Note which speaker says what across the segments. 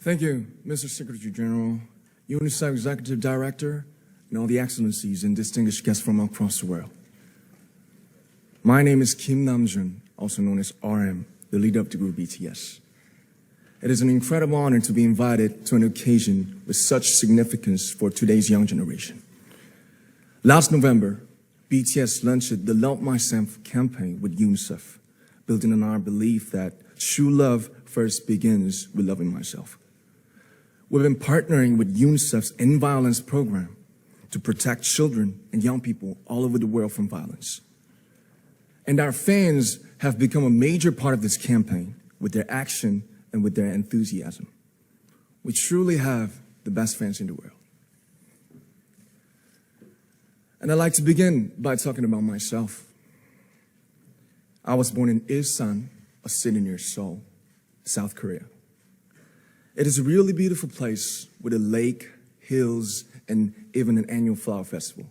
Speaker 1: Thank you, Mr. Secretary General, UNICEF Executive Director, and all the excellencies and distinguished guests from across the world. My name is Kim Namjoon, also known as RM, the leader of the group BTS. It is an incredible honor to be invited to an occasion with such significance for today's young generation. Last November, BTS launched the Love Myself campaign with UNICEF, building on our belief that true love first begins with loving myself. We've been partnering with UNICEF's End Violence program to protect children and young people all over the world from violence. And our fans have become a major part of this campaign with their action and with their enthusiasm. We truly have the best fans in the world. And I'd like to begin by talking about myself. I was born in Ilsan, a city near Seoul, South Korea. It is a really beautiful place with a lake, hills, and even an annual flower festival.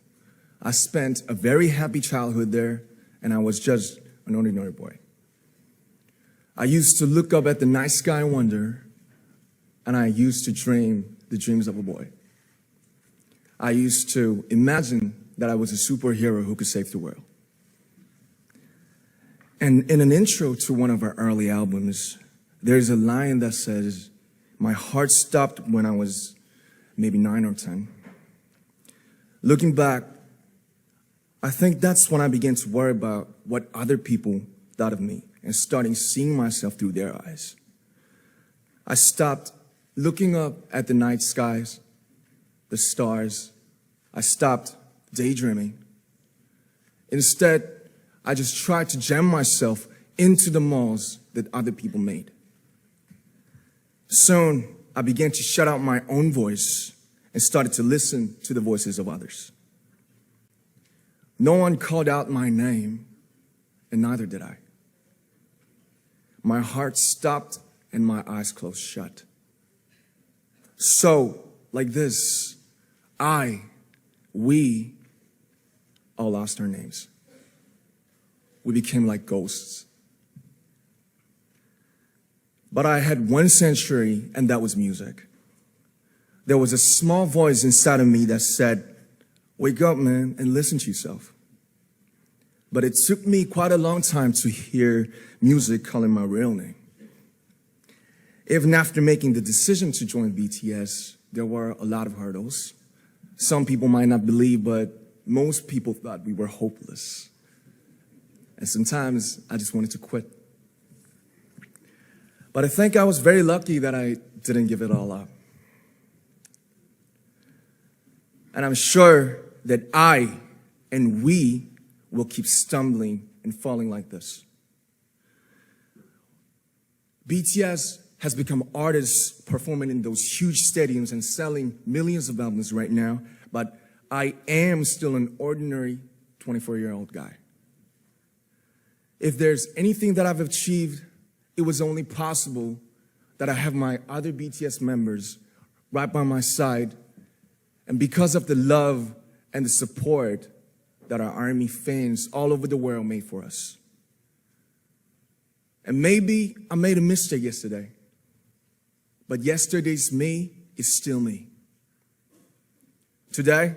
Speaker 1: I spent a very happy childhood there, and I was just an ordinary boy. I used to look up at the night sky and wonder, and I used to dream the dreams of a boy. I used to imagine that I was a superhero who could save the world. And in an intro to one of our early albums, there's a line that says, "My heart stopped when I was maybe 9 or 10. Looking back, I think that's when I began to worry about what other people thought of me and starting seeing myself through their eyes. I stopped looking up at the night skies, the stars. I stopped daydreaming. Instead, I just tried to jam myself into the malls that other people made. Soon, I began to shut out my own voice and started to listen to the voices of others. No one called out my name, and neither did I. My heart stopped and my eyes closed shut. So, like this, we all lost our names. We became like ghosts. But I had one sanctuary, and that was music. There was a small voice inside of me that said, "Wake up, man, and listen to yourself." But it took me quite a long time to hear music calling my real name. Even after making the decision to join BTS, there were a lot of hurdles. Some people might not believe, but most people thought we were hopeless. And sometimes I just wanted to quit. But I think I was very lucky that I didn't give it all up. And I'm sure that I and we will keep stumbling and falling like this. BTS has become artists performing in those huge stadiums and selling millions of albums right now, but I am still an ordinary 24-year-old guy. If there's anything that I've achieved, it was only possible that I have my other BTS members right by my side, and because of the love and the support that our ARMY fans all over the world made for us. And maybe I made a mistake yesterday, but yesterday's me is still me. Today,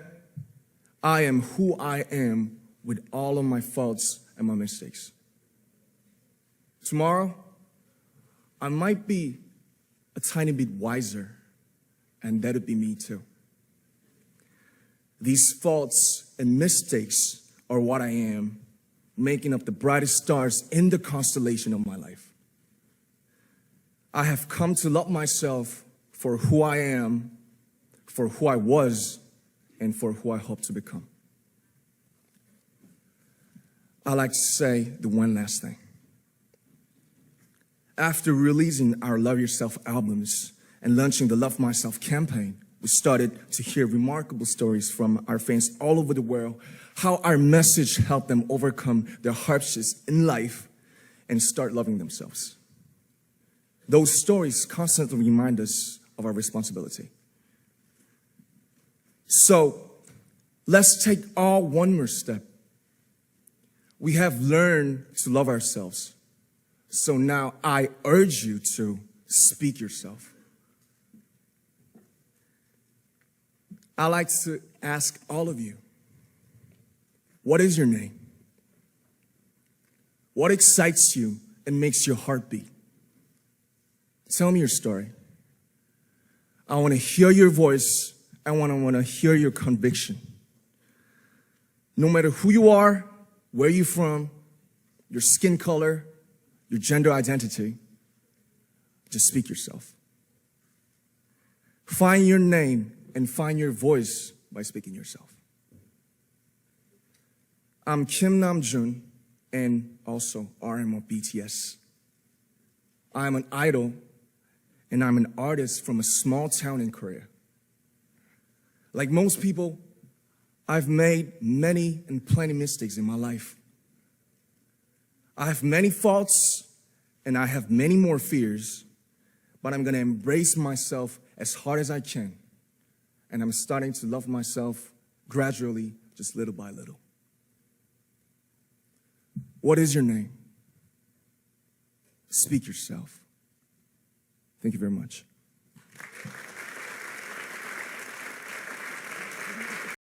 Speaker 1: I am who I am with all of my faults and my mistakes. Tomorrow, I might be a tiny bit wiser, and that'll be me too. These faults and mistakes are what I am, making up the brightest stars in the constellation of my life. I have come to love myself for who I am, for who I was, and for who I hope to become. I like to say the one last thing. After releasing our Love Yourself albums and launching the Love Myself campaign, we started to hear remarkable stories from our fans all over the world, how our message helped them overcome their hardships in life and start loving themselves. Those stories constantly remind us of our responsibility. So, let's take one more step. We have learned to love ourselves. So now I urge you to speak yourself, I like to ask all of you, what is your name? What excites you and makes your heart beat? Tell me your story. I want to hear your voice. I want to hear your conviction. No matter who you are, where you're from, your skin color, your gender identity, just speak yourself. Find your name and find your voice by speaking yourself. I'm Kim Namjoon and also RM of BTS. I'm an idol and I'm an artist from a small town in Korea. Like most people, I've made many and plenty mistakes in my life. I have many faults and I have many more fears, but I'm gonna embrace myself as hard as I can. And I'm starting to love myself gradually, just little by little. What is your name? Speak yourself. Thank you very much.